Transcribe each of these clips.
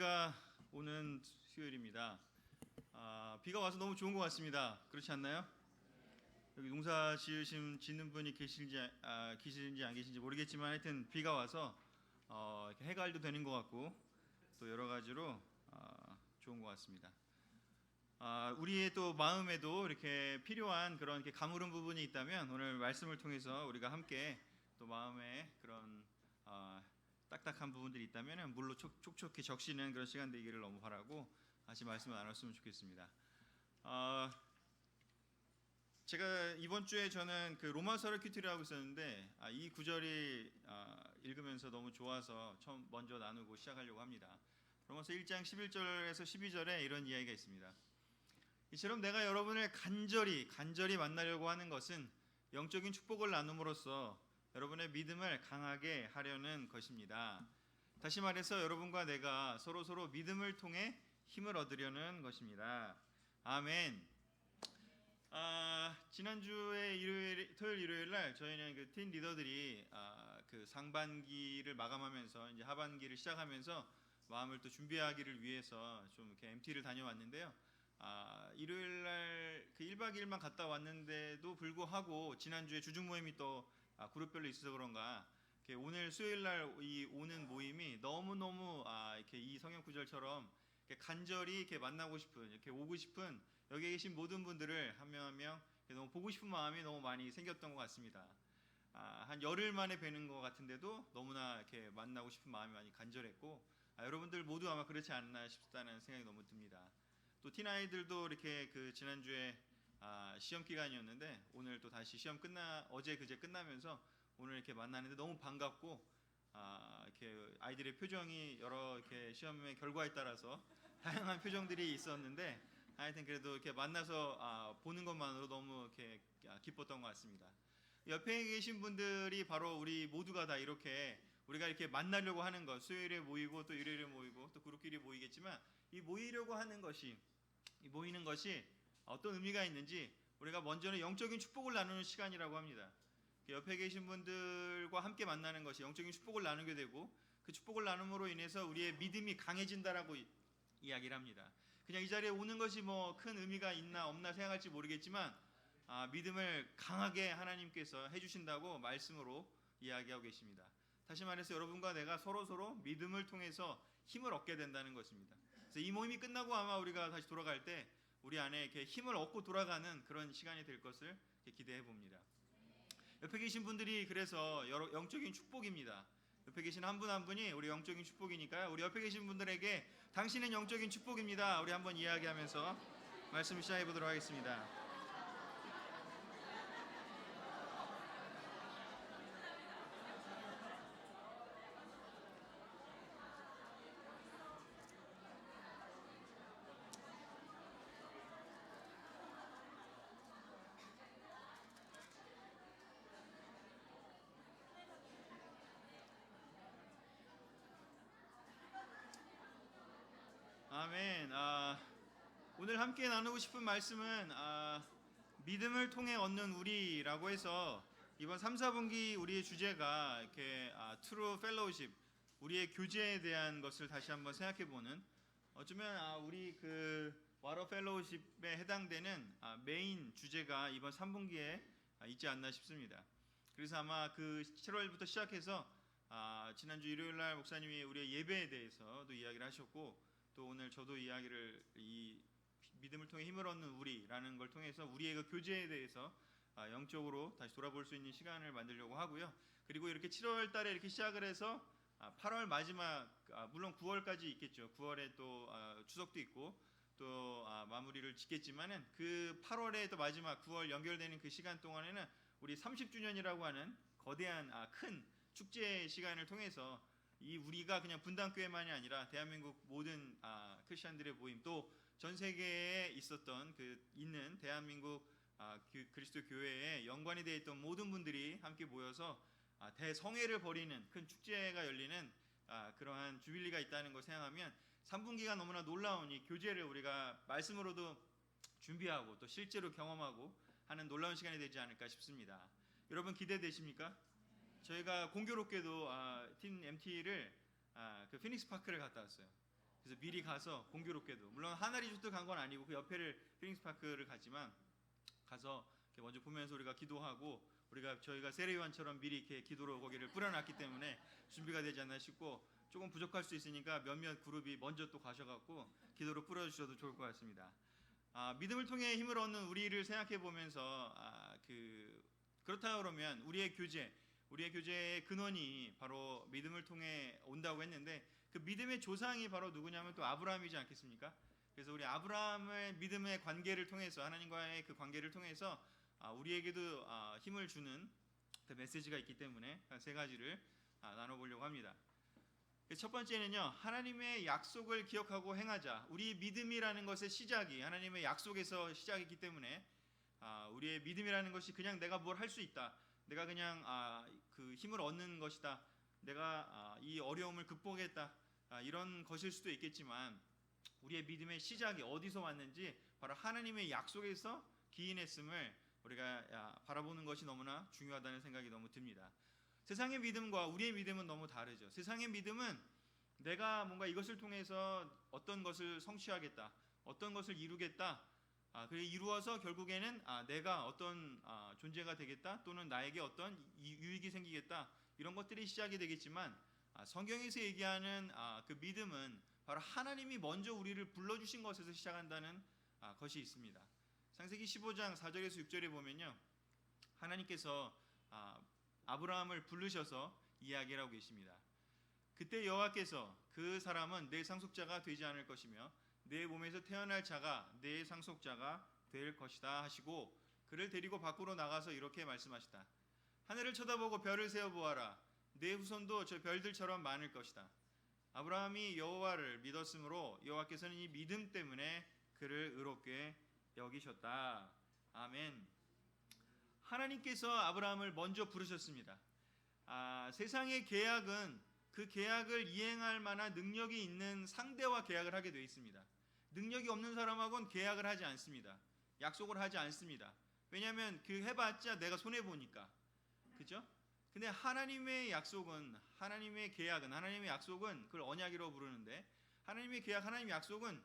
비가 오는 수요일입니다. 비가 와서 너무 좋은 것 같습니다. 그렇지 않나요? 여기 농사 짓는 분이 계신지 안 계신지 모르겠지만 하여튼 비가 와서 이렇게 해갈도 되는 것 같고 또 여러 가지로 좋은 것 같습니다. 우리의 또 마음에도 이렇게 필요한 그런 이렇게 가물은 부분이 있다면 오늘 말씀을 통해서 우리가 함께 또 마음에 그런 딱딱한 부분들이 있다면 물로 촉촉히 적시는 그런 시간 되기를 너무 바라고 같이 말씀을 나눴으면 좋겠습니다. 제가 이번 주에 저는 그 로마서를 큐티를 하고 있었는데 이 구절이 읽으면서 너무 좋아서 처음 먼저 나누고 시작하려고 합니다. 로마서 1장 11절에서 12절에 이런 이야기가 있습니다. 이처럼 내가 여러분을 간절히 만나려고 하는 것은 영적인 축복을 나눔으로써 여러분의 믿음을 강하게 하려는 것입니다. 다시 말해서 여러분과 내가 서로 믿음을 통해 힘을 얻으려는 것입니다. 아멘. 지난주에 토요일 일요일 날 저희는 그 팀 리더들이 그 상반기를 마감하면서 이제 하반기를 시작하면서 마음을 또 준비하기를 위해서 좀 이렇게 MT를 다녀왔는데요. 일요일 날 그 1박 2일만 갔다 왔는데도 불구하고 지난주에 주중 모임이 또 그룹별로 있어서 그런가 오늘 수요일 날 이 오는 모임이 너무너무 이렇게 이 성경 구절처럼 이렇게 간절히 이렇게 만나고 싶은 이렇게 오고 싶은 여기 계신 모든 분들을 한 명 한 명 너무 보고 싶은 마음이 너무 많이 생겼던 것 같습니다. 한 열흘 만에 뵈는 것 같은데도 너무나 이렇게 만나고 싶은 마음이 많이 간절했고 여러분들 모두 아마 그렇지 않나 싶다는 생각이 너무 듭니다. 또 티나이들도 이렇게 그 지난주에 시험 기간이었는데 오늘 또 다시 시험 어제 그제 끝나면서 오늘 이렇게 만나는데 너무 반갑고 이렇게 아이들의 표정이 여러 이렇게 시험의 결과에 따라서 다양한 표정들이 있었는데 하여튼 그래도 이렇게 만나서 보는 것만으로 너무 이렇게 기뻤던 것 같습니다. 옆에 계신 분들이 바로 우리 모두가 다 이렇게 우리가 이렇게 만나려고 하는 것, 수요일에 모이고 또 일요일에 모이고 또 그룹끼리 모이겠지만 이 모이려고 하는 것이 이 모이는 것이 어떤 의미가 있는지 우리가 먼저는 영적인 축복을 나누는 시간이라고 합니다. 옆에 계신 분들과 함께 만나는 것이 영적인 축복을 나누게 되고 그 축복을 나눔으로 인해서 우리의 믿음이 강해진다라고 이야기를 합니다. 그냥 이 자리에 오는 것이 뭐 큰 의미가 있나 없나 생각할지 모르겠지만 믿음을 강하게 하나님께서 해주신다고 말씀으로 이야기하고 계십니다. 다시 말해서 여러분과 내가 서로 믿음을 통해서 힘을 얻게 된다는 것입니다. 그래서 이 모임이 끝나고 아마 우리가 다시 돌아갈 때 우리 안에 이렇게 힘을 얻고 돌아가는 그런 시간이 될 것을 기대해 봅니다. 옆에 계신 분들이 그래서 영적인 축복입니다. 옆에 계신 한 분 한 분이 우리 영적인 축복이니까요. 우리 옆에 계신 분들에게 당신은 영적인 축복입니다. 우리 한번 이야기하면서 말씀을 시작해 보도록 하겠습니다. 아멘. 오늘 함께 나누고 싶은 말씀은 믿음을 통해 얻는 우리라고 해서 이번 3, 4분기 우리의 주제가 이렇게 True Fellowship, 우리의 교제에 대한 것을 다시 한번 생각해보는 어쩌면 우리 그 와러 펠로우십에 해당되는 메인 주제가 이번 3분기에 있지 않나 싶습니다. 그래서 아마 그 7월부터 시작해서 지난주 일요일날 목사님이 우리의 예배에 대해서도 이야기를 하셨고 또 오늘 저도 이야기를 이 믿음을 통해 힘을 얻는 우리라는 걸 통해서 우리의 그 교제에 대해서 영적으로 다시 돌아볼 수 있는 시간을 만들려고 하고요. 그리고 이렇게 7월 달에 이렇게 시작을 해서 8월 마지막 물론 9월까지 있겠죠. 9월에 또 추석도 있고 또 마무리를 짓겠지만은 그 8월에 또 마지막 9월 연결되는 그 시간 동안에는 우리 30주년이라고 하는 거대한 큰 축제 시간을 통해서 이 우리가 그냥 분당교회만이 아니라 대한민국 모든 크리스천들의 모임 또 전 세계에 있었던 있는 대한민국 그리스도 교회에 연관이 되어 있던 모든 분들이 함께 모여서 대성회를 벌이는 큰 축제가 열리는 그러한 주빌리가 있다는 걸 생각하면 3분기가 너무나 놀라운 이 교제를 우리가 말씀으로도 준비하고 또 실제로 경험하고 하는 놀라운 시간이 되지 않을까 싶습니다. 여러분 기대되십니까? 저희가 공교롭게도 팀 MT를 그 피닉스 파크를 갔다 왔어요. 그래서 미리 가서 공교롭게도 물론 하나 리조트 간 건 아니고 그 옆에를 피닉스 파크를 갔지만 가서 이렇게 먼저 보면서 우리가 기도하고 저희가 세례요한처럼 미리 이렇게 기도로 거기를 뿌려놨기 때문에 준비가 되지 않나 싶고 조금 부족할 수 있으니까 몇몇 그룹이 먼저 또 가셔갖고 기도로 뿌려주셔도 좋을 것 같습니다. 믿음을 통해 힘을 얻는 우리를 생각해 보면서 그렇다 그러면 우리의 교제의 근원이 바로 믿음을 통해 온다고 했는데 그 믿음의 조상이 바로 누구냐면 또 아브라함이지 않겠습니까? 그래서 우리 아브라함의 믿음의 관계를 통해서 하나님과의 그 관계를 통해서 우리에게도 힘을 주는 그 메시지가 있기 때문에 세 가지를 나눠보려고 합니다. 첫 번째는요, 하나님의 약속을 기억하고 행하자. 우리 믿음이라는 것의 시작이 하나님의 약속에서 시작이기 때문에 우리의 믿음이라는 것이 그냥 내가 뭘 할 수 있다, 내가 그냥 그 힘을 얻는 것이다, 내가 이 어려움을 극복했다, 이런 것일 수도 있겠지만 우리의 믿음의 시작이 어디서 왔는지 바로 하나님의 약속에서 기인했음을 우리가 바라보는 것이 너무나 중요하다는 생각이 너무 듭니다. 세상의 믿음과 우리의 믿음은 너무 다르죠. 세상의 믿음은 내가 뭔가 이것을 통해서 어떤 것을 성취하겠다, 어떤 것을 이루겠다, 그리고 이루어서 결국에는 내가 어떤 존재가 되겠다, 또는 나에게 어떤 유익이 생기겠다, 이런 것들이 시작이 되겠지만 성경에서 얘기하는 그 믿음은 바로 하나님이 먼저 우리를 불러주신 것에서 시작한다는 것이 있습니다. 창세기 15장 4절에서 6절에 보면요, 하나님께서 아브라함을 부르셔서 이야기를 하고 계십니다. 그때 여호와께서 그 사람은 내 상속자가 되지 않을 것이며 내 몸에서 태어날 자가 내 상속자가 될 것이다 하시고 그를 데리고 밖으로 나가서 이렇게 말씀하시다. 하늘을 쳐다보고 별을 세어보아라. 내 후손도 저 별들처럼 많을 것이다. 아브라함이 여호와를 믿었으므로 여호와께서는 이 믿음 때문에 그를 의롭게 여기셨다. 아멘. 하나님께서 아브라함을 먼저 부르셨습니다. 세상의 계약은 그 계약을 이행할 만한 능력이 있는 상대와 계약을 하게 되어 있습니다. 능력이 없는 사람하고는 계약을 하지 않습니다. 약속을 하지 않습니다. 왜냐하면 그 해봤자 내가 손해보니까. 그죠? 근데 하나님의 약속은, 하나님의 계약은, 하나님의 약속은 그걸 언약이라고 부르는데, 하나님의 계약, 하나님의 약속은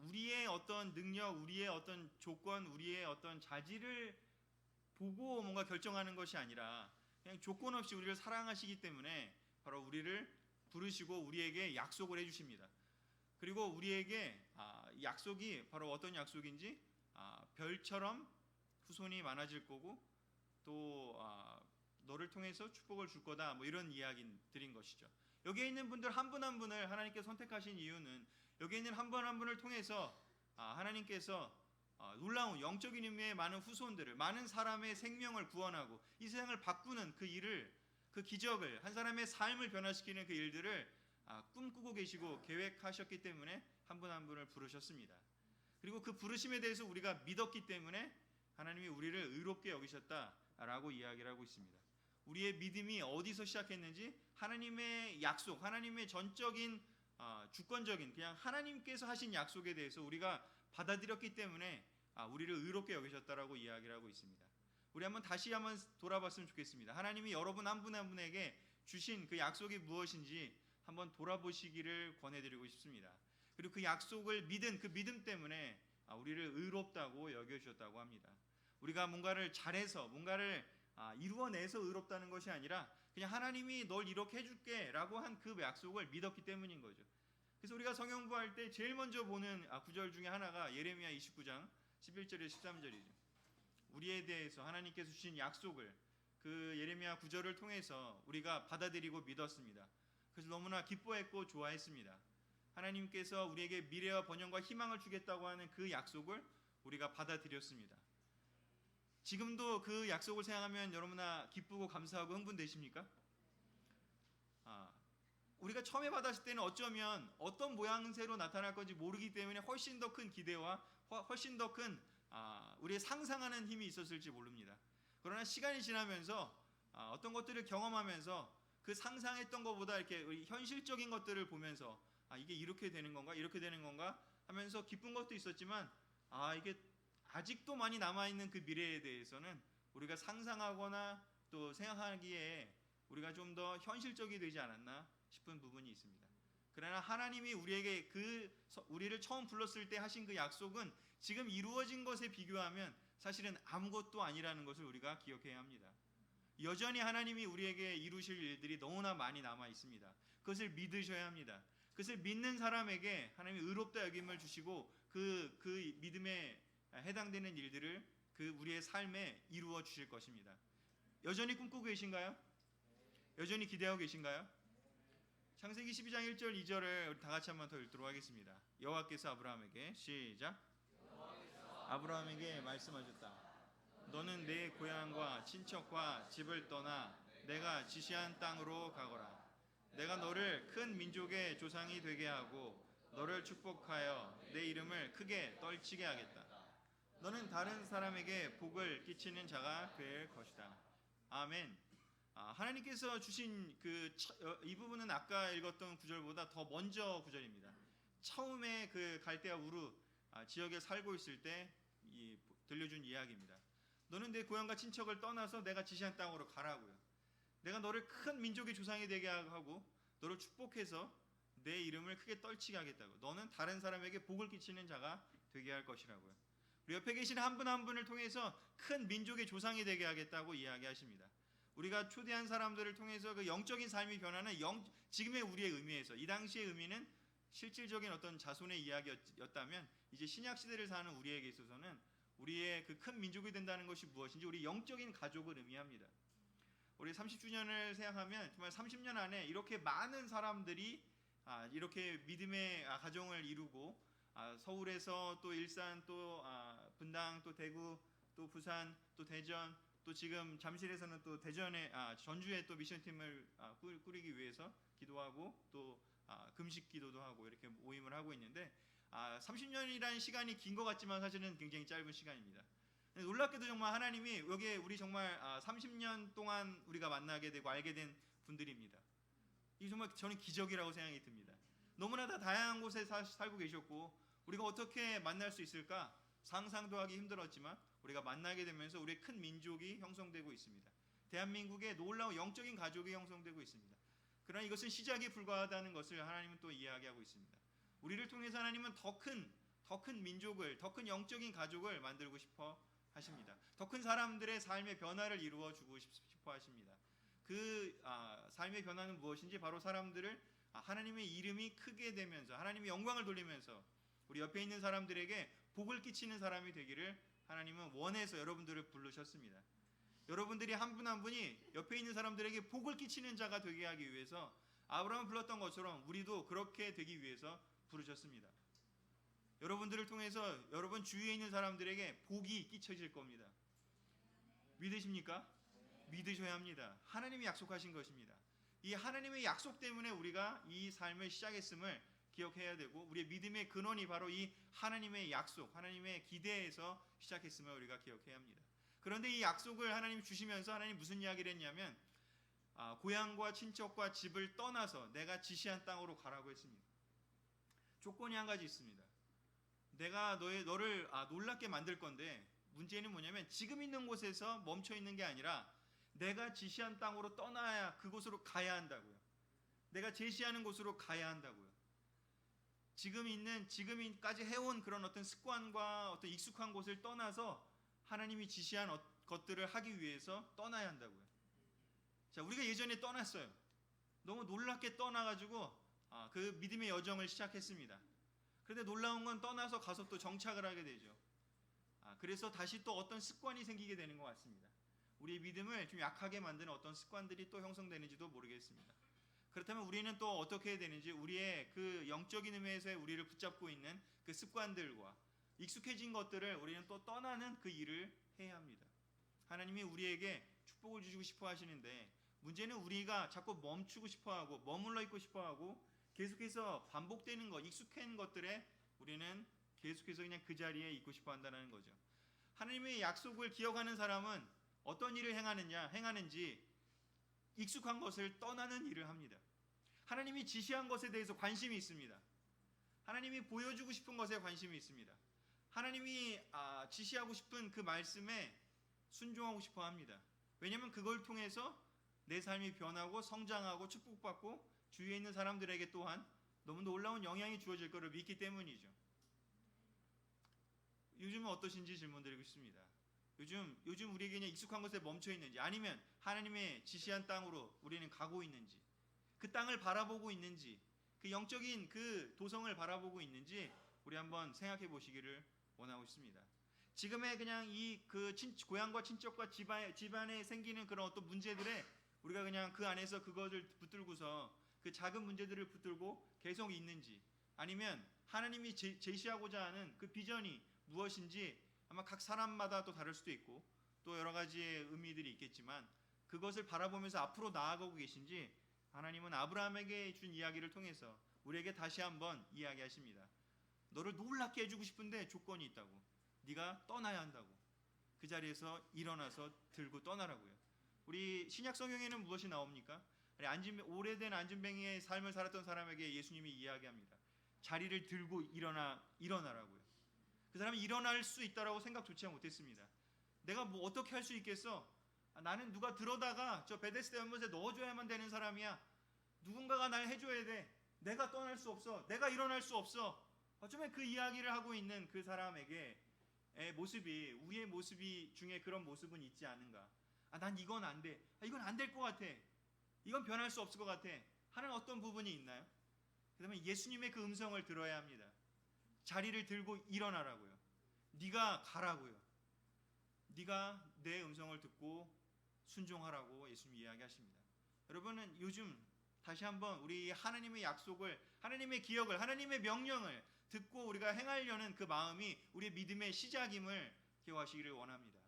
우리의 어떤 능력, 우리의 어떤 조건, 우리의 어떤 자질을 보고 뭔가 결정하는 것이 아니라 그냥 조건 없이 우리를 사랑하시기 때문에 바로 우리를 부르시고 우리에게 약속을 해주십니다. 그리고 우리에게 약속이 바로 어떤 약속인지, 별처럼 후손이 많아질 거고 또 너를 통해서 축복을 줄 거다, 뭐 이런 이야기 드린 것이죠. 여기에 있는 분들 한 분 한 분을 하나님께서 선택하신 이유는 여기에 있는 한 분 한 분을 통해서 하나님께서 놀라운 영적인 의미의 많은 후손들을, 많은 사람의 생명을 구원하고 이 세상을 바꾸는 그 일을, 그 기적을, 한 사람의 삶을 변화시키는 그 일들을 꿈꾸고 계시고 계획하셨기 때문에 한 분 한 분을 부르셨습니다. 그리고 그 부르심에 대해서 우리가 믿었기 때문에 하나님이 우리를 의롭게 여기셨다라고 이야기를 하고 있습니다. 우리의 믿음이 어디서 시작했는지, 하나님의 약속, 하나님의 전적인 주권적인 그냥 하나님께서 하신 약속에 대해서 우리가 받아들였기 때문에 우리를 의롭게 여기셨다라고 이야기를 하고 있습니다. 우리 다시 한번 돌아봤으면 좋겠습니다. 하나님이 여러분 한 분 한 분에게 주신 그 약속이 무엇인지 한번 돌아보시기를 권해드리고 싶습니다. 그리고 그 약속을 믿은 그 믿음 때문에 우리를 의롭다고 여겨주셨다고 합니다. 우리가 뭔가를 잘해서 뭔가를 이루어내서 의롭다는 것이 아니라 그냥 하나님이 널 이렇게 해줄게 라고 한 그 약속을 믿었기 때문인 거죠. 그래서 우리가 성경 공부할 때 제일 먼저 보는 구절 중에 하나가 예레미야 29장 11절에 13절이죠. 우리에 대해서 하나님께서 주신 약속을, 그 예레미야 9절을 통해서 우리가 받아들이고 믿었습니다. 그래서 너무나 기뻐했고 좋아했습니다. 하나님께서 우리에게 미래와 번영과 희망을 주겠다고 하는 그 약속을 우리가 받아들였습니다. 지금도 그 약속을 생각하면 여러분아 기쁘고 감사하고 흥분되십니까? 우리가 처음에 받았을 때는 어쩌면 어떤 모양새로 나타날 건지 모르기 때문에 훨씬 더 큰 기대와 훨씬 더 큰 우리의 상상하는 힘이 있었을지 모릅니다. 그러나 시간이 지나면서 어떤 것들을 경험하면서 그 상상했던 것보다 이렇게 현실적인 것들을 보면서 이게 이렇게 되는 건가, 이렇게 되는 건가 하면서 기쁜 것도 있었지만 이게 아직도 많이 남아있는 그 미래에 대해서는 우리가 상상하거나 또 생각하기에 우리가 좀 더 현실적이 되지 않았나 싶은 부분이 있습니다. 그러나 하나님이 우리에게 우리를 처음 불렀을 때 하신 그 약속은 지금 이루어진 것에 비교하면 사실은 아무것도 아니라는 것을 우리가 기억해야 합니다. 여전히 하나님이 우리에게 이루실 일들이 너무나 많이 남아 있습니다. 그것을 믿으셔야 합니다. 그것을 믿는 사람에게 하나님이 의롭다 여김을 주시고 그 믿음에 해당되는 일들을 우리의 삶에 이루어 주실 것입니다. 여전히 꿈꾸고 계신가요? 여전히 기대하고 계신가요? 창세기 12장 1절 2절을 우리 다 같이 한번 더 읽도록 하겠습니다. 여호와께서 아브라함에게 시작. 아브라함에게 말씀하셨다. 너는 내 고향과 친척과 집을 떠나 내가 지시한 땅으로 가거라. 내가 너를 큰 민족의 조상이 되게 하고 너를 축복하여 내 이름을 크게 떨치게 하겠다. 너는 다른 사람에게 복을 끼치는 자가 될 것이다. 아멘. 하나님께서 주신 이 부분은 아까 읽었던 구절보다 더 먼저 구절입니다. 처음에 그 갈대아 우르 지역에 살고 있을 때 들려준 이야기입니다. 너는 내 고향과 친척을 떠나서 내가 지시한 땅으로 가라고요. 내가 너를 큰 민족의 조상이 되게 하고 너를 축복해서 내 이름을 크게 떨치게 하겠다고. 너는 다른 사람에게 복을 끼치는 자가 되게 할 것이라고요. 우리 옆에 계신 한 분 한 분을 통해서 큰 민족의 조상이 되게 하겠다고 이야기하십니다. 우리가 초대한 사람들을 통해서 그 영적인 삶이 변하는 지금의 우리의 의미에서, 이 당시의 의미는 실질적인 어떤 자손의 이야기였다면 이제 신약 시대를 사는 우리에게 있어서는 우리의 그 큰 민족이 된다는 것이 무엇인지 우리 영적인 가족을 의미합니다. 우리 30주년을 생각하면 정말 30년 안에 이렇게 많은 사람들이 이렇게 믿음의 가정을 이루고 서울에서 또 일산 또 분당 또 대구 또 부산 또 대전 또 지금 잠실에서는 또 대전에 전주에 또 미션팀을 꾸리기 위해서 기도하고 또 금식 기도도 하고 이렇게 모임을 하고 있는데 30년이라는 시간이 긴 것 같지만 사실은 굉장히 짧은 시간입니다. 놀랍게도 정말 하나님이 여기에 우리 정말 30년 동안 우리가 만나게 되고 알게 된 분들입니다. 이 정말 저는 기적이라고 생각이 듭니다. 너무나 다 다양한 곳에 살고 계셨고 우리가 어떻게 만날 수 있을까 상상도 하기 힘들었지만 우리가 만나게 되면서 우리의 큰 민족이 형성되고 있습니다. 대한민국의 놀라운 영적인 가족이 형성되고 있습니다. 그러나 이것은 시작에 불과하다는 것을 하나님은 또 이야기하고 있습니다. 우리를 통해서 하나님은 더 큰 민족을, 더 큰 영적인 가족을 만들고 싶어 하십니다. 더 큰 사람들의 삶의 변화를 이루어 주고 싶어 하십니다. 그 삶의 변화는 무엇인지 바로 사람들을 하나님의 이름이 크게 되면서 하나님의 영광을 돌리면서 우리 옆에 있는 사람들에게 복을 끼치는 사람이 되기를 하나님은 원해서 여러분들을 부르셨습니다. 여러분들이 한 분 한 분이 옆에 있는 사람들에게 복을 끼치는 자가 되게 하기 위해서 아브라함을 불렀던 것처럼 우리도 그렇게 되기 위해서 부르셨습니다. 여러분들을 통해서 여러분 주위에 있는 사람들에게 복이 끼쳐질 겁니다. 믿으십니까? 믿으셔야 합니다. 하나님이 약속하신 것입니다. 이 하나님의 약속 때문에 우리가 이 삶을 시작했음을 기억해야 되고 우리의 믿음의 근원이 바로 이 하나님의 약속, 하나님의 기대에서 시작했음을 우리가 기억해야 합니다. 그런데 이 약속을 하나님이 주시면서 하나님 무슨 이야기를 했냐면 고향과 친척과 집을 떠나서 내가 지시한 땅으로 가라고 했습니다. 조건이 한 가지 있습니다. 내가 너를 놀랍게 만들 건데 문제는 뭐냐면 지금 있는 곳에서 멈춰 있는 게 아니라 내가 지시한 땅으로 떠나야 그곳으로 가야 한다고요. 내가 제시하는 곳으로 가야 한다고요. 지금까지 해온 그런 어떤 습관과 어떤 익숙한 곳을 떠나서 하나님이 지시한 것들을 하기 위해서 떠나야 한다고요. 자, 우리가 예전에 떠났어요. 너무 놀랍게 떠나가지고 그 믿음의 여정을 시작했습니다. 그런데 놀라운 건 떠나서 가서 또 정착을 하게 되죠. 그래서 다시 또 어떤 습관이 생기게 되는 것 같습니다. 우리의 믿음을 좀 약하게 만드는 어떤 습관들이 또 형성되는지도 모르겠습니다. 그렇다면 우리는 또 어떻게 해야 되는지 우리의 그 영적인 의미에서의 우리를 붙잡고 있는 그 습관들과 익숙해진 것들을 우리는 또 떠나는 그 일을 해야 합니다. 하나님이 우리에게 축복을 주시고 싶어 하시는데 문제는 우리가 자꾸 멈추고 싶어 하고 머물러 있고 싶어 하고 계속해서 반복되는 것, 익숙한 것들에 우리는 계속해서 그냥 그 자리에 있고 싶어 한다는 거죠. 하나님의 약속을 기억하는 사람은 어떤 일을 행하는지 익숙한 것을 떠나는 일을 합니다. 하나님이 지시한 것에 대해서 관심이 있습니다. 하나님이 보여주고 싶은 것에 관심이 있습니다. 하나님이 지시하고 싶은 그 말씀에 순종하고 싶어 합니다. 왜냐하면 그걸 통해서 내 삶이 변하고 성장하고 축복받고 주위에 있는 사람들에게 또한 너무 놀라운 영향이 주어질 것을 믿기 때문이죠. 요즘은 어떠신지 질문드리고 싶습니다. 요즘 우리에게 그냥 익숙한 것에 멈춰 있는지, 아니면 하나님의 지시한 땅으로 우리는 가고 있는지, 그 땅을 바라보고 있는지, 그 영적인 그 도성을 바라보고 있는지 우리 한번 생각해 보시기를 원하고 있습니다. 지금의 그냥 이 그 고향과 친척과 집안에 생기는 그런 어떤 문제들에 우리가 그냥 그 안에서 그것을 붙들고서 그 작은 문제들을 붙들고 계속 있는지, 아니면 하나님이 제시하고자 하는 그 비전이 무엇인지 아마 각 사람마다 또 다를 수도 있고 또 여러 가지의 의미들이 있겠지만 그것을 바라보면서 앞으로 나아가고 계신지, 하나님은 아브라함에게 준 이야기를 통해서 우리에게 다시 한번 이야기하십니다. 너를 놀랍게 해주고 싶은데 조건이 있다고. 네가 떠나야 한다고. 그 자리에서 일어나서 들고 떠나라고요. 우리 신약 성경에는 무엇이 나옵니까? 오래된 안진뱅이의 삶을 살았던 사람에게 예수님이 이야기합니다. 자리를 들고 일어나라고요. 그 사람이 일어날 수 있다라고 생각조차 못했습니다. 내가 뭐 어떻게 할 수 있겠어? 나는 누가 들어다가 저 베데스다 연못에 넣어줘야만 되는 사람이야. 누군가가 날 해줘야 돼. 내가 떠날 수 없어. 내가 일어날 수 없어. 어쩌면 그 이야기를 하고 있는 그 사람에게 모습이, 우리의 모습이 중에 그런 모습은 있지 않은가? 난 이건 안 돼. 이건 안 될 것 같아. 이건 변할 수 없을 것 같아. 하는 어떤 부분이 있나요? 그다음에 예수님의 그 음성을 들어야 합니다. 자리를 들고 일어나라고요. 네가 가라고요. 네가 내 음성을 듣고 순종하라고 예수님 이야기하십니다. 여러분은 요즘 다시 한번 우리 하나님의 약속을, 하나님의 기억을, 하나님의 명령을 듣고 우리가 행하려는 그 마음이 우리의 믿음의 시작임을 기억하시기를 원합니다.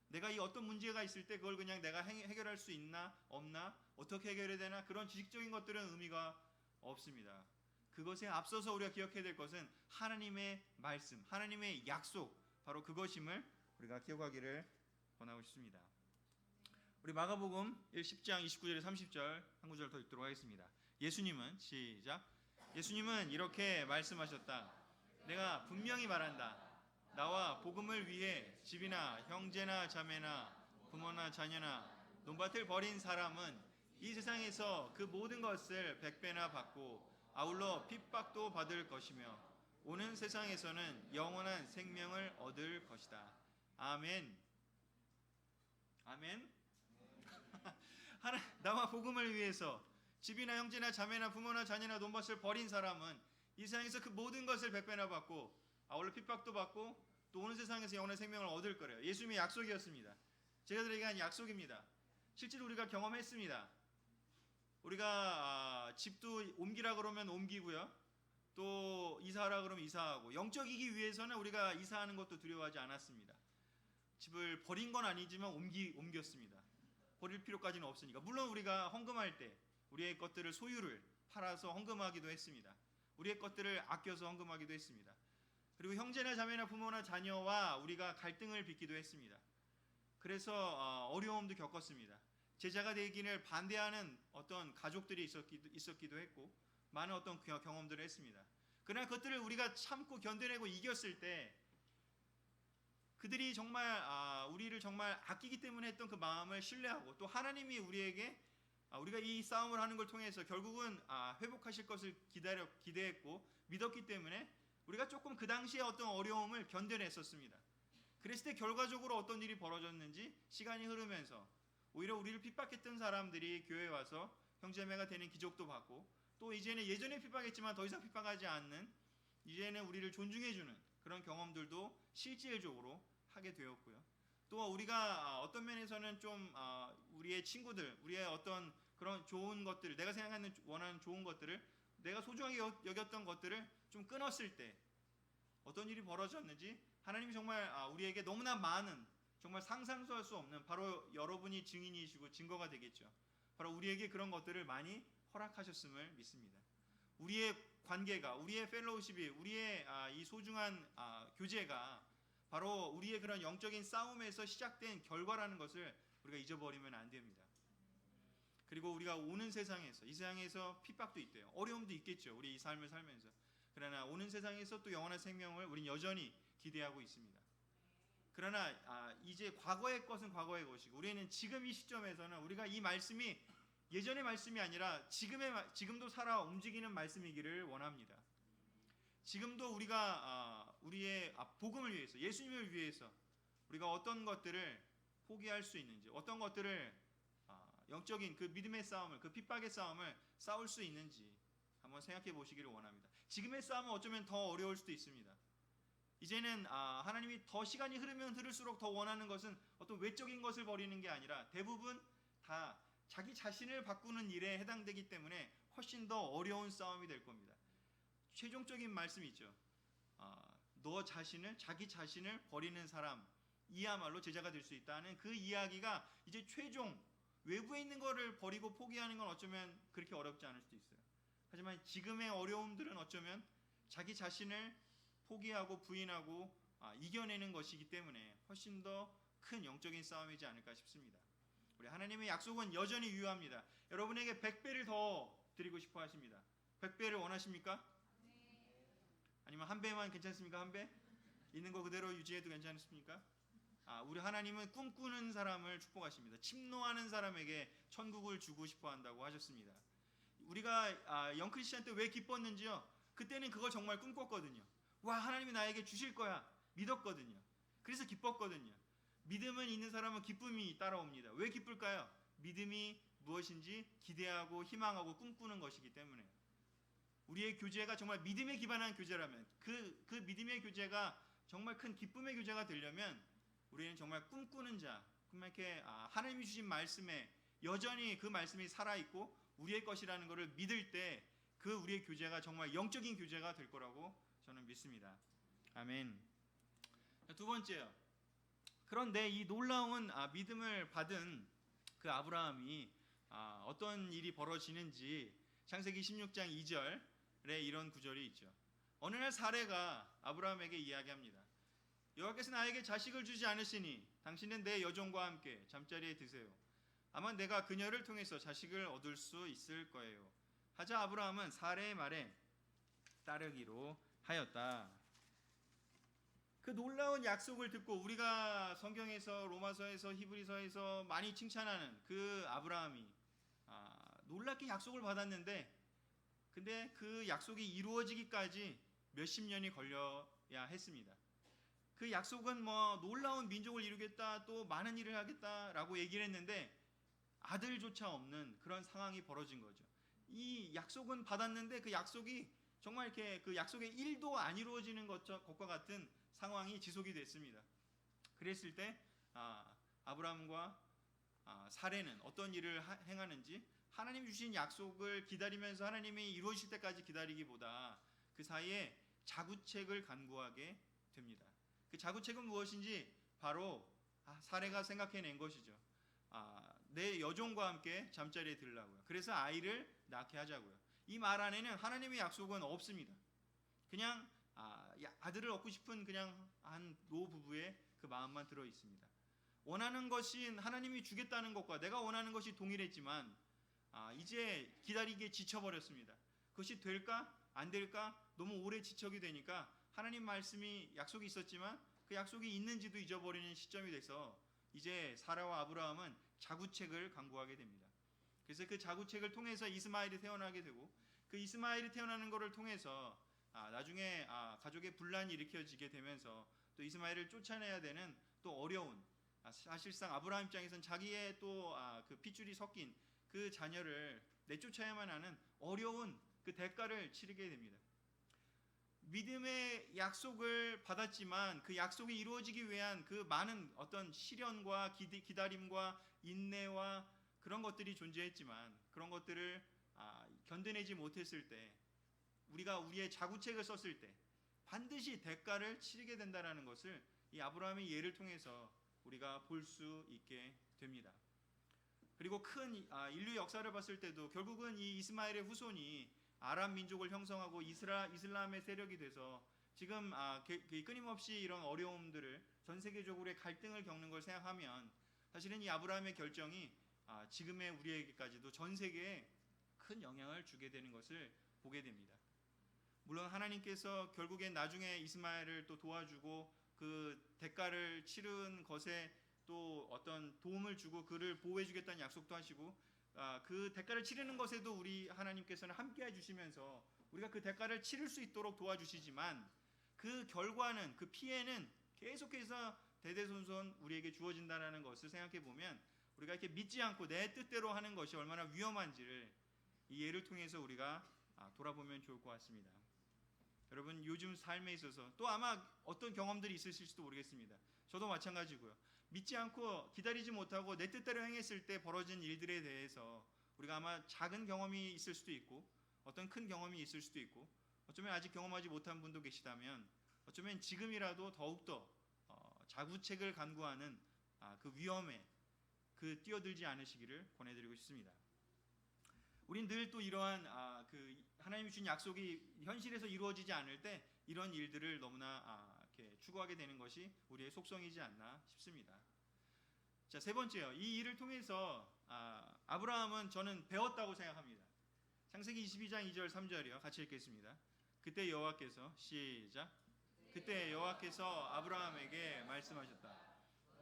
내가 이 어떤 문제가 있을 때 그걸 그냥 내가 해결할 수 있나 없나, 어떻게 해결해야 되나, 그런 지식적인 것들은 의미가 없습니다. 그것에 앞서서 우리가 기억해야 될 것은 하나님의 말씀, 하나님의 약속, 바로 그것임을 우리가 기억하기를 원하고 싶습니다. 우리 마가복음 10장 29절에 30절 한 구절 더 읽도록 하겠습니다. 예수님은 시작. 예수님은 이렇게 말씀하셨다. 내가 분명히 말한다. 나와 복음을 위해 집이나 형제나 자매나 부모나 자녀나 논밭을 버린 사람은 이 세상에서 그 모든 것을 100배나 받고 아울러 핍박도 받을 것이며 오는 세상에서는 영원한 생명을 얻을 것이다. 아멘. 아멘. 나와 복음을 위해서 집이나 형제나 자매나 부모나 자녀나 논밭을 버린 사람은 이 세상에서 그 모든 것을 100배나 받고 아울러 핍박도 받고 또 오는 세상에서 영원한 생명을 얻을 거래요. 예수님의 약속이었습니다. 제가 드리게 한 약속입니다. 실제로 우리가 경험했습니다. 우리가 집도 옮기라 그러면 옮기고요. 또 이사하라 그러면 이사하고, 영적이기 위해서는 우리가 이사하는 것도 두려워하지 않았습니다. 집을 버린 건 아니지만 옮겼습니다. 버릴 필요까지는 없으니까. 물론 우리가 헌금할 때 우리의 것들을, 소유를 팔아서 헌금하기도 했습니다. 우리의 것들을 아껴서 헌금하기도 했습니다. 그리고 형제나 자매나 부모나 자녀와 우리가 갈등을 빚기도 했습니다. 그래서 어려움도 겪었습니다. 제자가 되기를 반대하는 어떤 가족들이 있었기도 했고 많은 어떤 경험들을 했습니다. 그러나 그것들을 우리가 참고 견뎌내고 이겼을 때 그들이 정말 우리를 정말 아끼기 때문에 했던 그 마음을 신뢰하고, 또 하나님이 우리에게 우리가 이 싸움을 하는 걸 통해서 결국은 회복하실 것을 기대했고 믿었기 때문에 우리가 조금 그 당시에 어떤 어려움을 견뎌냈었습니다. 그랬을 때 결과적으로 어떤 일이 벌어졌는지, 시간이 흐르면서 오히려 우리를 핍박했던 사람들이 교회에 와서 형제자매가 되는 기적도 받고, 또 이제는 예전에 핍박했지만 더 이상 핍박하지 않는, 이제는 우리를 존중해주는 그런 경험들도 실질적으로 하게 되었고요. 또 우리가 어떤 면에서는 좀 우리의 친구들, 우리의 어떤 그런 좋은 것들, 내가 생각하는 원하는 좋은 것들을, 내가 소중하게 여겼던 것들을 좀 끊었을 때 어떤 일이 벌어졌는지 하나님이 정말 우리에게 너무나 많은, 정말 상상도 할 수 없는, 바로 여러분이 증인이시고 증거가 되겠죠. 바로 우리에게 그런 것들을 많이 허락하셨음을 믿습니다. 우리의 관계가, 우리의 펠로우십이, 우리의 이 소중한 교제가 바로 우리의 그런 영적인 싸움에서 시작된 결과라는 것을 우리가 잊어버리면 안 됩니다. 그리고 우리가 오는 세상에서, 이 세상에서 핍박도 있대요. 어려움도 있겠죠. 우리 이 삶을 살면서. 그러나 오는 세상에서 또 영원한 생명을 우리는 여전히 기대하고 있습니다. 그러나 이제 과거의 것은 과거의 것이고, 우리는 지금 이 시점에서는 우리가 이 말씀이 예전의 말씀이 아니라 지금도 살아 움직이는 말씀이기를 원합니다. 지금도 우리가 우리의 복음을 위해서, 예수님을 위해서 우리가 어떤 것들을 포기할 수 있는지, 어떤 것들을 영적인 그 믿음의 싸움을, 그 핍박의 싸움을 싸울 수 있는지 한번 생각해 보시기를 원합니다. 지금의 싸움은 어쩌면 더 어려울 수도 있습니다. 이제는 하나님이 더 시간이 흐르면 흐를수록 더 원하는 것은 어떤 외적인 것을 버리는 게 아니라 대부분 다 자기 자신을 바꾸는 일에 해당되기 때문에 훨씬 더 어려운 싸움이 될 겁니다. 최종적인 말씀이 있죠. 너 자신을, 자기 자신을 버리는 사람 이야말로 제자가 될 수 있다는 그 이야기가 이제 최종, 외부에 있는 것을 버리고 포기하는 건 어쩌면 그렇게 어렵지 않을 수도 있어요. 하지만 지금의 어려움들은 어쩌면 자기 자신을 포기하고 부인하고 이겨내는 것이기 때문에 훨씬 더 큰 영적인 싸움이지 않을까 싶습니다. 우리 하나님의 약속은 여전히 유효합니다. 여러분에게 100배를 더 드리고 싶어 하십니다. 100배를 원하십니까? 아니면 한 배만 괜찮습니까? 한 배? 있는 거 그대로 유지해도 괜찮습니까? 우리 하나님은 꿈꾸는 사람을 축복하십니다. 침노하는 사람에게 천국을 주고 싶어 한다고 하셨습니다. 우리가 영크리스찬 때 왜 기뻤는지요? 그때는 그걸 정말 꿈꿨거든요. 와, 하나님이 나에게 주실 거야 믿었거든요. 그래서 기뻤거든요. 믿음은 있는 사람은 기쁨이 따라옵니다. 왜 기쁠까요? 믿음이 무엇인지 기대하고 희망하고 꿈꾸는 것이기 때문에. 우리의 교제가 정말 믿음에 기반한 교제라면, 그 믿음의 교제가 정말 큰 기쁨의 교제가 되려면 우리는 정말 꿈꾸는 자, 이렇게 하나님이 주신 말씀에 여전히 그 말씀이 살아있고 우리의 것이라는 것을 믿을 때 그 우리의 교제가 정말 영적인 교제가 될 거라고 저는 믿습니다. 아멘. 두 번째요. 그런데 이 놀라운 믿음을 받은 그 아브라함이 어떤 일이 벌어지는지 창세기 16장 2절에 이런 구절이 있죠. 어느 날 사레가 아브라함에게 이야기합니다. 여호와께서 나에게 자식을 주지 않으시니 당신은 내 여종과 함께 잠자리에 드세요. 아마 내가 그녀를 통해서 자식을 얻을 수 있을 거예요. 하자 아브라함은 사레의 말에 따르기로 하였다. 그 놀라운 약속을 듣고 우리가 성경에서, 로마서에서, 히브리서에서 많이 칭찬하는 그 아브라함이 놀랍게 약속을 받았는데, 근데 그 약속이 이루어지기까지 몇십 년이 걸려야 했습니다. 그 약속은 놀라운 민족을 이루겠다, 또 많은 일을 하겠다라고 얘기를 했는데 아들조차 없는 그런 상황이 벌어진 거죠. 이 약속은 받았는데 그 약속이 정말 이렇게 그 약속의 1도 안 이루어지는 것과 같은 상황이 지속이 됐습니다. 그랬을 때 아브라함과 사레는 어떤 일을 행하는지, 하나님 주신 약속을 기다리면서 하나님이 이루어질 때까지 기다리기보다 그 사이에 자구책을 간구하게 됩니다. 그 자구책은 무엇인지 바로 사레가 생각해낸 것이죠. 내 여종과 함께 잠자리에 들라고요. 그래서 아이를 낳게 하자고요. 이 말 안에는 하나님의 약속은 없습니다. 그냥 아들을 얻고 싶은 그냥 한 노부부의 그 마음만 들어 있습니다. 원하는 것인 하나님이 주겠다는 것과 내가 원하는 것이 동일했지만 이제 기다리기에 지쳐버렸습니다. 그것이 될까 안 될까 너무 오래 지척이 되니까 하나님 말씀이 약속이 있었지만 그 약속이 있는지도 잊어버리는 시점이 돼서 이제 사라와 아브라함은 자구책을 간구하게 됩니다. 그래서 그 자구책을 통해서 이스마엘이 태어나게 되고, 그 이스마엘이 태어나는 것을 통해서 나중에 가족의 분란이 일으켜지게 되면서 또 이스마엘을 쫓아내야 되는 또 어려운, 사실상 아브라함 입장에서는 자기의 또 그 핏줄이 섞인 그 자녀를 내쫓아야만 하는 어려운 그 대가를 치르게 됩니다. 믿음의 약속을 받았지만 그 약속이 이루어지기 위한 그 많은 어떤 시련과 기다림과 인내와 그런 것들이 존재했지만 그런 것들을 견뎌내지 못했을 때, 우리가 우리의 자구책을 썼을 때 반드시 대가를 치르게 된다는 것을 이 아브라함의 예를 통해서 우리가 볼 수 있게 됩니다. 그리고 큰 인류 역사를 봤을 때도 결국은 이 이스마엘의 후손이 아람 민족을 형성하고 이슬람의 세력이 돼서 지금 끊임없이 이런 어려움들을, 전 세계적으로의 갈등을 겪는 걸 생각하면 사실은 이 아브라함의 결정이 지금의 우리에게까지도 전 세계에 큰 영향을 주게 되는 것을 보게 됩니다. 물론 하나님께서 결국엔 나중에 이스마엘을 또 도와주고 그 대가를 치른 것에 또 어떤 도움을 주고 그를 보호해 주겠다는 약속도 하시고 그 대가를 치르는 것에도 우리 하나님께서는 함께해 주시면서 우리가 그 대가를 치를 수 있도록 도와주시지만 그 결과는, 그 피해는 계속해서 대대손손 우리에게 주어진다는 것을 생각해 보면 우리가 이렇게 믿지 않고 내 뜻대로 하는 것이 얼마나 위험한지를 이 예를 통해서 우리가 돌아보면 좋을 것 같습니다. 여러분, 요즘 삶에 있어서 또 아마 어떤 경험들이 있으실지도 모르겠습니다. 저도 마찬가지고요. 믿지 않고 기다리지 못하고 내 뜻대로 행했을 때 벌어진 일들에 대해서 우리가 아마 작은 경험이 있을 수도 있고 어떤 큰 경험이 있을 수도 있고 어쩌면 아직 경험하지 못한 분도 계시다면 어쩌면 지금이라도 더욱더 자구책을 간구하는 그 위험에 뛰어들지 않으시기를 권해드리고 싶습니다. 우린 늘 또 이러한 그 하나님이 주신 약속이 현실에서 이루어지지 않을 때 이런 일들을 너무나 이렇게 추구하게 되는 것이 우리의 속성이지 않나 싶습니다. 자, 세 번째요. 이 일을 통해서 아브라함은 저는 배웠다고 생각합니다. 창세기 22장 2절 3절이요. 같이 읽겠습니다. 그때 여호와께서 시작. 그때 여호와께서 아브라함에게 말씀하셨다.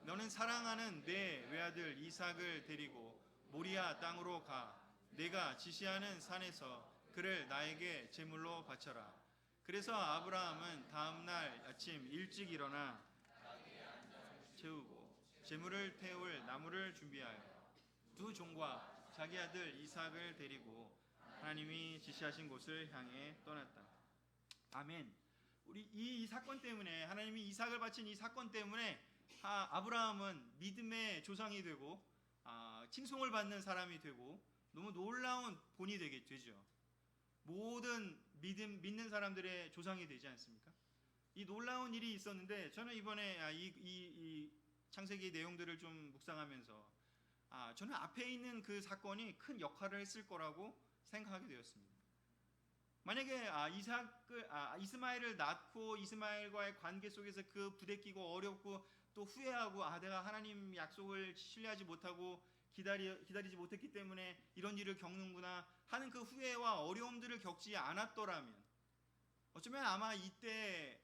너는 사랑하는 내 외아들 이삭을 데리고 모리아 땅으로 가. 내가 지시하는 산에서 그를 나에게 제물로 바쳐라. 그래서 아브라함은 다음 날 아침 일찍 일어나 채우고 제물을 태울 나무를 준비하여 두 종과 자기 아들 이삭을 데리고 하나님이 지시하신 곳을 향해 떠났다. 아멘. 우리 이 사건 때문에, 하나님이 이삭을 바친 이 사건 때문에 아브라함은 믿음의 조상이 되고 칭송을 받는 사람이 되고 너무 놀라운 본이 되죠. 모든 믿는 사람들의 조상이 되지 않습니까? 이 놀라운 일이 있었는데 저는 이번에 이 창세기 내용들을 좀 묵상하면서 저는 앞에 있는 그 사건이 큰 역할을 했을 거라고 생각하게 되었습니다. 만약에 이스마엘을 낳고 이스마엘과의 관계 속에서 그 부대끼고 어렵고 또 후회하고 내가 하나님 약속을 신뢰하지 못하고 기다리지 못했기 때문에 이런 일을 겪는구나 하는 그 후회와 어려움들을 겪지 않았더라면 어쩌면 아마 이때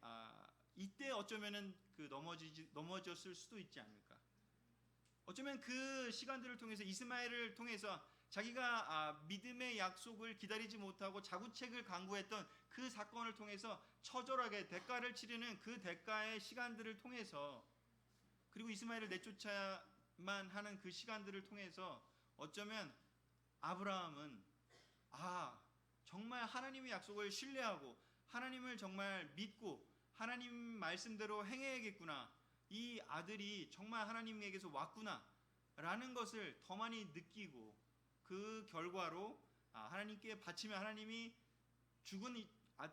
어쩌면은 넘어졌을 수도 있지 않을까. 어쩌면 그 시간들을 통해서 이스마엘을 통해서 자기가 믿음의 약속을 기다리지 못하고 자구책을 강구했던 그 사건을 통해서 처절하게 대가를 치르는 그 대가의 시간들을 통해서 그리고 이스마엘을 내쫓아야만 하는 그 시간들을 통해서 어쩌면 아브라함은 정말 하나님의 약속을 신뢰하고 하나님을 정말 믿고 하나님 말씀대로 행해야겠구나, 이 아들이 정말 하나님에게서 왔구나 라는 것을 더 많이 느끼고 그 결과로 하나님께 바치면 하나님이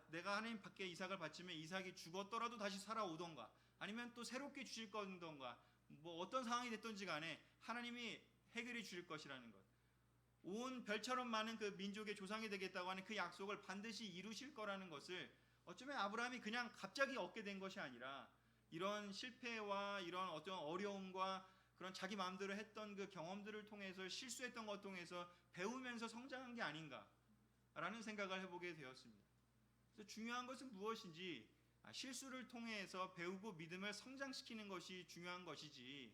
내가 하나님 밖에 이삭을 바치면 이삭이 죽었더라도 다시 살아오던가 아니면 또 새롭게 주실 건던가 뭐 어떤 상황이 됐든지 간에 하나님이 해결해 주실 것이라는 것, 온 별처럼 많은 그 민족의 조상이 되겠다고 하는 그 약속을 반드시 이루실 거라는 것을 어쩌면 아브라함이 그냥 갑자기 얻게 된 것이 아니라 이런 실패와 이런 어떤 어려움과 그런 자기 마음대로 했던 그 경험들을 통해서 실수했던 것 통해서 배우면서 성장한 게 아닌가라는 생각을 해보게 되었습니다. 그래서 중요한 것은 무엇인지 실수를 통해서 배우고 믿음을 성장시키는 것이 중요한 것이지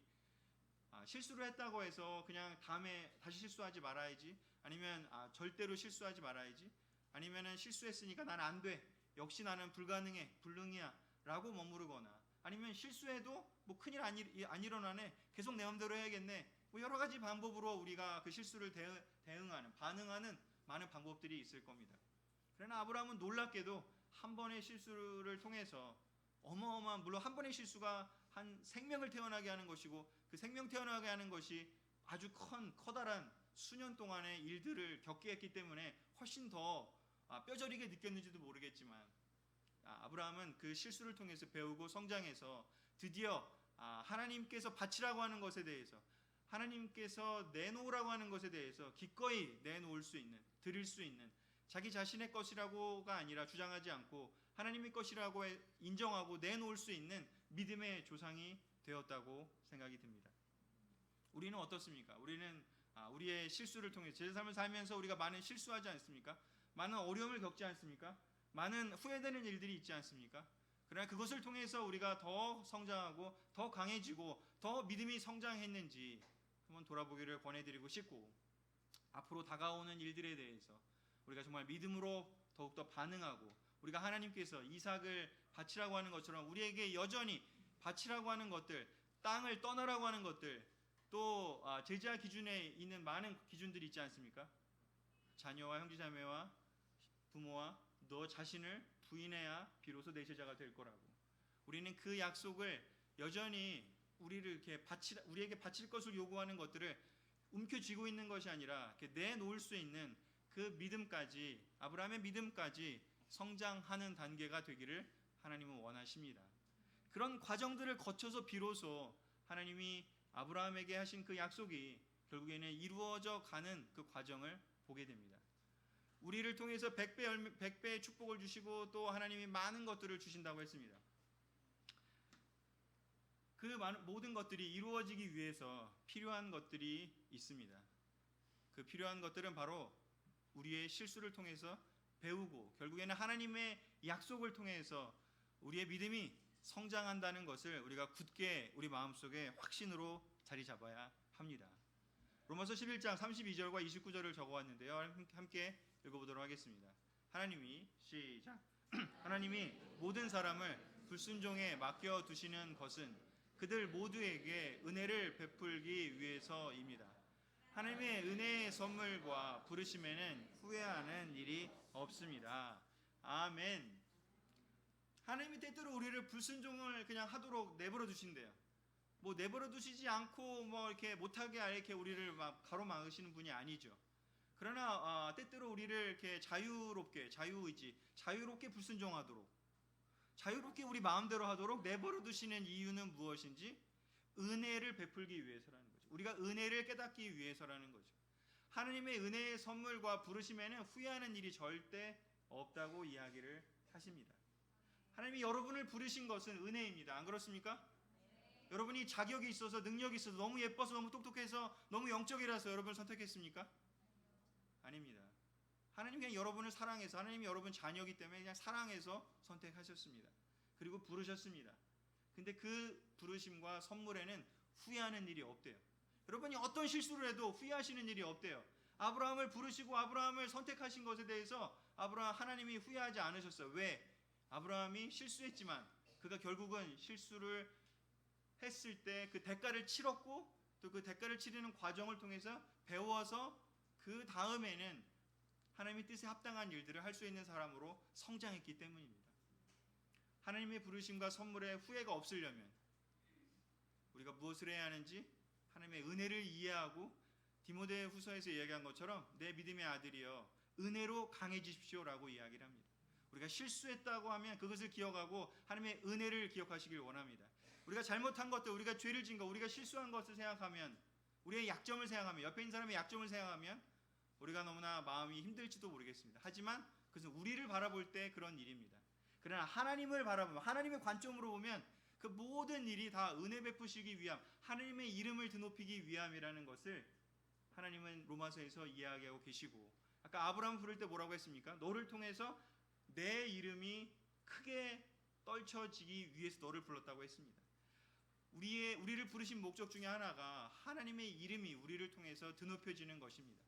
실수를 했다고 해서 그냥 다음에 다시 실수하지 말아야지, 아니면 절대로 실수하지 말아야지, 아니면은 실수했으니까 난 안 돼, 역시 나는 불가능해, 불능이야 라고 머무르거나, 아니면 실수해도 뭐 큰일 안 일어나네, 계속 내 마음대로 해야겠네, 뭐 여러 가지 방법으로 우리가 그 실수를 반응하는 많은 방법들이 있을 겁니다. 그러나 아브라함은 놀랍게도 한 번의 실수를 통해서 어마어마한, 물론 한 번의 실수가 한 생명을 태어나게 하는 것이고 그 생명 태어나게 하는 것이 아주 커다란 수년 동안의 일들을 겪게 했기 때문에 훨씬 더 뼈저리게 느꼈는지도 모르겠지만 아브라함은 그 실수를 통해서 배우고 성장해서 드디어 하나님께서 바치라고 하는 것에 대해서, 하나님께서 내놓으라고 하는 것에 대해서 기꺼이 내놓을 수 있는, 드릴 수 있는, 자기 자신의 것이라고가 아니라 주장하지 않고 하나님의 것이라고 인정하고 내놓을 수 있는 믿음의 조상이 되었다고 생각이 듭니다. 우리는 어떻습니까? 우리는 우리의 실수를 통해 제 삶을 살면서 우리가 많은 실수하지 않습니까? 많은 어려움을 겪지 않습니까? 많은 후회되는 일들이 있지 않습니까? 그러나 그것을 통해서 우리가 더 성장하고 더 강해지고 더 믿음이 성장했는지 한번 돌아보기를 권해드리고 싶고, 앞으로 다가오는 일들에 대해서 우리가 정말 믿음으로 더욱더 반응하고, 우리가 하나님께서 이삭을 바치라고 하는 것처럼 우리에게 여전히 바치라고 하는 것들, 땅을 떠나라고 하는 것들, 또 제자 기준에 있는 많은 기준들이 있지 않습니까? 자녀와 형제자매와 부모와 너 자신을 부인해야 비로소 내 제자가 될 거라고. 우리는 그 약속을 여전히 우리에게 바칠 것을 요구하는 것들을 움켜쥐고 있는 것이 아니라 내놓을 수 있는 그 믿음까지, 아브라함의 믿음까지 성장하는 단계가 되기를 하나님은 원하십니다. 그런 과정들을 거쳐서 비로소 하나님이 아브라함에게 하신 그 약속이 결국에는 이루어져 가는 그 과정을 보게 됩니다. 우리를 통해서 100배의 축복을 주시고 또 하나님이 많은 것들을 주신다고 했습니다. 그 모든 것들이 이루어지기 위해서 필요한 것들이 있습니다. 그 필요한 것들은 바로 우리의 실수를 통해서 배우고, 결국에는 하나님의 약속을 통해서 우리의 믿음이 성장한다는 것을 우리가 굳게 우리 마음속에 확신으로 자리 잡아야 합니다. 로마서 11장 32절과 29절을 적어왔는데요. 함께 읽어보도록 하겠습니다. 하나님이 시작. 하나님이 모든 사람을 불순종에 맡겨두시는 것은 그들 모두에게 은혜를 베풀기 위해서입니다. 하나님의 은혜의 선물과 부르심에는 후회하는 일이 없습니다. 아멘. 하나님이 때때로 우리를 불순종을 그냥 하도록 내버려 두신대요. 내버려 두시지 않고 이렇게 못하게 이렇게 우리를 막 가로막으시는 분이 아니죠. 그러나 때때로 우리를 이렇게 자유롭게 불순종하도록, 자유롭게 우리 마음대로 하도록 내버려 두시는 이유는 무엇인지 은혜를 베풀기 위해서라는 거죠. 우리가 은혜를 깨닫기 위해서라는 거죠. 하나님의 은혜의 선물과 부르심에는 후회하는 일이 절대 없다고 이야기를 하십니다. 하나님이 여러분을 부르신 것은 은혜입니다. 안 그렇습니까? 네. 여러분이 자격이 있어서, 능력이 있어서, 너무 예뻐서, 너무 똑똑해서, 너무 영적이라서 여러분을 선택했습니까? 아닙니다. 하나님이 그냥 여러분을 사랑해서, 하나님이 여러분 자녀이기 때문에 그냥 사랑해서 선택하셨습니다. 그리고 부르셨습니다. 근데 그 부르심과 선물에는 후회하는 일이 없대요. 여러분이 어떤 실수를 해도 후회하시는 일이 없대요. 아브라함을 부르시고 아브라함을 선택하신 것에 대해서 하나님이 후회하지 않으셨어요. 왜? 아브라함이 실수했지만 그가 결국은 실수를 했을 때 그 대가를 치렀고, 또 그 대가를 치르는 과정을 통해서 배워서 그 다음에는 하나님의 뜻에 합당한 일들을 할 수 있는 사람으로 성장했기 때문입니다. 하나님의 부르심과 선물에 후회가 없으려면 우리가 무엇을 해야 하는지 하나님의 은혜를 이해하고, 디모데 후서에서 이야기한 것처럼 내 믿음의 아들이여 은혜로 강해지십시오라고 이야기를 합니다. 우리가 실수했다고 하면 그것을 기억하고 하나님의 은혜를 기억하시길 원합니다. 우리가 잘못한 것들, 우리가 죄를 지은 것, 우리가 실수한 것을 생각하면, 우리의 약점을 생각하면, 옆에 있는 사람의 약점을 생각하면 우리가 너무나 마음이 힘들지도 모르겠습니다. 하지만 그것은 우리를 바라볼 때 그런 일입니다. 그러나 하나님을 바라보면, 하나님의 관점으로 보면 그 모든 일이 다 은혜 베푸시기 위함, 하나님의 이름을 드높이기 위함이라는 것을 하나님은 로마서에서 이야기하고 계시고, 아까 아브라함 부를 때 뭐라고 했습니까? 너를 통해서 내 이름이 크게 떨쳐지기 위해서 너를 불렀다고 했습니다. 우리를 부르신 목적 중에 하나가 하나님의 이름이 우리를 통해서 드높여지는 것입니다.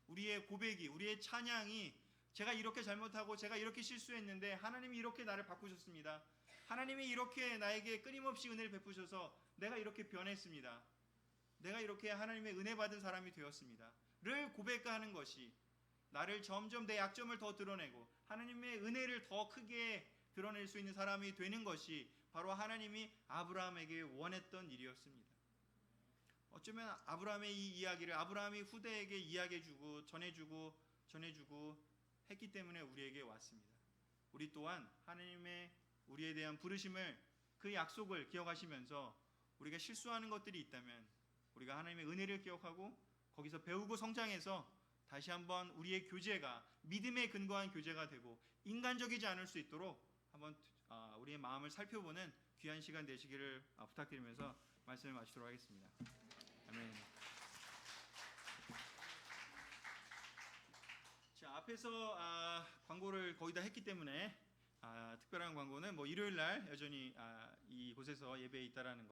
우리의 고백이, 우리의 찬양이, 제가 이렇게 잘못하고 제가 이렇게 실수했는데 하나님이 이렇게 나를 바꾸셨습니다. 하나님이 이렇게 나에게 끊임없이 은혜를 베푸셔서 내가 이렇게 변했습니다. 내가 이렇게 하나님의 은혜 받은 사람이 되었습니다 를 고백하는 것이, 나를 점점 내 약점을 더 드러내고 하나님의 은혜를 더 크게 드러낼 수 있는 사람이 되는 것이 바로 하나님이 아브라함에게 원했던 일이었습니다. 어쩌면 아브라함의 이 이야기를 아브라함이 후대에게 이야기해주고 전해주고 했기 때문에 우리에게 왔습니다. 우리 또한 하나님의 우리에 대한 부르심을, 그 약속을 기억하시면서 우리가 실수하는 것들이 있다면 우리가 하나님의 은혜를 기억하고 거기서 배우고 성장해서 다시 한번 우리의 교제가 믿음에 근거한 교제가 되고 인간적이지 않을 수 있도록 한번 우리의 마음을 살펴보는 귀한 시간 되시기를 부탁드리면서 말씀을 마치도록 하겠습니다. 아멘. 자, 앞에서 광고를 거의 다 했기 때문에 특별한 광고는 일요일 날 여전히 이곳에서 예배에 있다라는